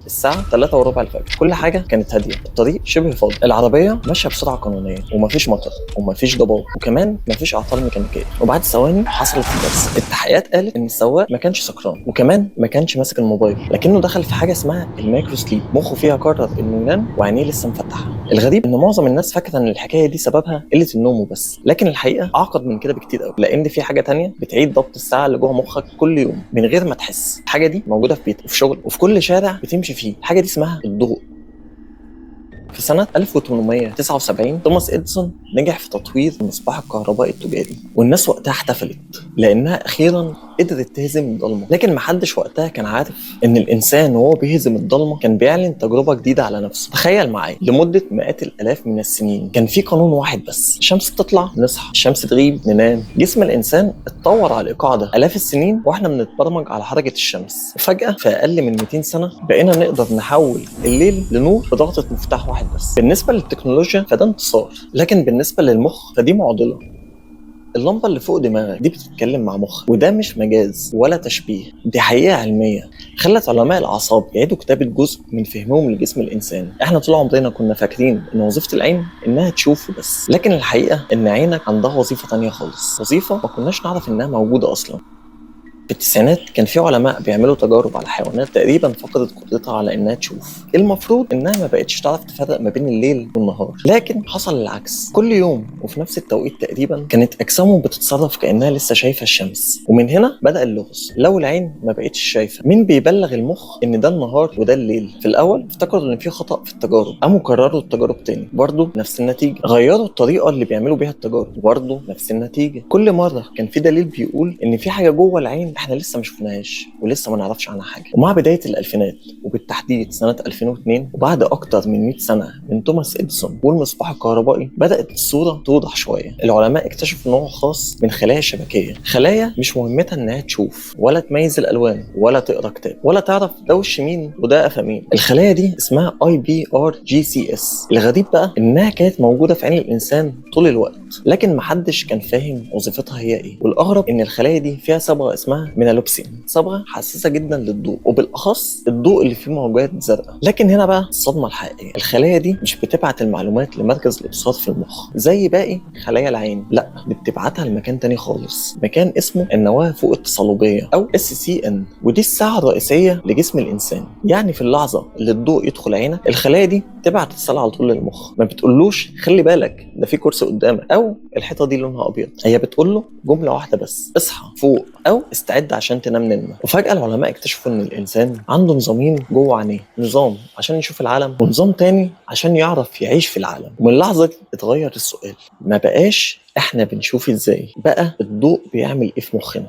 الساعه 3 وربع الفجر. كل حاجه كانت هاديه، الطريق شبه فاضي، العربيه ماشيه بسرعه قانونيه، ومفيش مطر ومفيش ضباب، وكمان مفيش اعطال ميكانيكيه. وبعد ثواني حصلت الكارثه. التحقيقات قالت ان السواق ما كانش سكران، وكمان ما كانش ماسك الموبايل، لكنه دخل في حاجه اسمها المايكرو سليب. مخه فيها قرر انه ينام وعينيه لسه مفتحه. الغريب ان معظم الناس فاكره ان الحكايه دي سببها قله النوم وبس، لكن الحقيقه اعقد من كده بكتير قوي، لان في حاجه تانية بتعيد ضبط الساعه اللي جوه مخك كل يوم من غير ما تحس. الحاجه دي موجوده في بيتك وفي شغل وفي كل شارع بتمشي فيه. الحاجه دي اسمها الضوء. في سنة 1879 توماس إديسون نجح في تطوير المصباح الكهربائي التجاري، والناس وقتها احتفلت لأنها أخيرا قدرت تهزم الضلمة. لكن محدش وقتها كان عارف إن الإنسان وهو بيهزم الضلمة كان بيعلن تجربة جديدة على نفسه. تخيل معايا، لمدة مئات الآلاف من السنين كان في قانون واحد بس: الشمس تطلع نصحى، الشمس تغيب ننام. جسم الإنسان اتطور على الإيقاع ده آلاف السنين، وإحنا بنتبرمج على حركة الشمس. وفجأة في أقل من 200 سنة بقينا نقدر نحول الليل لنور بضغطة مفتاح واحد بس. بالنسبة للتكنولوجيا فده انتصار، لكن بالنسبة للمخ فدي معضلة. اللمبة اللي فوق دماغك دي بتتكلم مع مخك، وده مش مجاز ولا تشبيه، دي حقيقة علمية خلت علماء الأعصاب يعيدوا كتابة جزء من فهمهم لجسم الإنسان. احنا طول عمرنا كنا فاكرين إن وظيفة العين إنها تشوف بس، لكن الحقيقة إن عينك عندها وظيفة تانية خالص، وظيفة ما كناش نعرف إنها موجودة أصلا. في التسعينات كان في علماء بيعملوا تجارب على حيوانات تقريبا فقدت قدرتها على انها تشوف. المفروض انها ما بقتش تعرف تفرق ما بين الليل والنهار، لكن حصل العكس. كل يوم وفي نفس التوقيت تقريبا كانت اجسامهم بتتصرف كانها لسه شايفه الشمس. ومن هنا بدأ اللغز. لو العين ما بقتش شايفه، مين بيبلغ المخ ان ده النهار وده الليل؟ في الاول افتكروا ان في خطأ في التجارب، قاموا كرروا التجارب تاني، برضه نفس النتيجه. غيروا الطريقه اللي بيعملوا بيها التجارب، برضه نفس النتيجه. كل مره كان في دليل بيقول ان في حاجه جوه العين احنا لسه ما شفناهاش ولسه ما نعرفش عنها حاجه. ومع بدايه الالفينات وبالتحديد سنه 2002، وبعد اكتر من 100 سنه من توماس اديسون والمصباح الكهربائي، بدات الصوره توضح شويه. العلماء اكتشفوا نوع خاص من خلايا شبكيه، خلايا مش مهمتها انها تشوف ولا تميز الالوان ولا تقرا كتاب ولا تعرف ده وش مين وده قفا مين. الخلايا دي اسمها IBRGCS. الغريب بقى انها كانت موجوده في عين الانسان طول الوقت، لكن محدش كان فاهم وظيفتها هي ايه. والاغرب ان الخلايا دي فيها صبغه اسمها مينالوبسين، صبغه حساسه جدا للضوء، وبالاخص الضوء اللي فيه موجات زرقاء. لكن هنا بقى الصدمه الحقيقيه، الخلايا دي مش بتبعت المعلومات لمركز الابصار في المخ زي باقي خلايا العين، لا، دي بتبعتها لمكان تاني خالص، مكان اسمه النواه فوق التصلبيه او SCN. ودي الساعه الرئيسيه لجسم الانسان. يعني في اللحظه اللي الضوء يدخل عينك، الخلايا دي تبعت رساله على طول للمخ، ما بتقولوش خلي بالك ده في كرسي قدامك او الحيطه دي لونها ابيض. هي بتقول له جمله واحده بس: اصحى فوق او استعد عشان تنام نومه. وفجاه العلماء اكتشفوا ان الانسان عنده نظامين جوه عينيه، نظام عشان يشوف العالم ونظام تاني عشان يعرف يعيش في العالم. ومن اللحظه دي اتغير السؤال، ما بقاش احنا بنشوف ازاي، بقى الضوء بيعمل ايه في مخنا.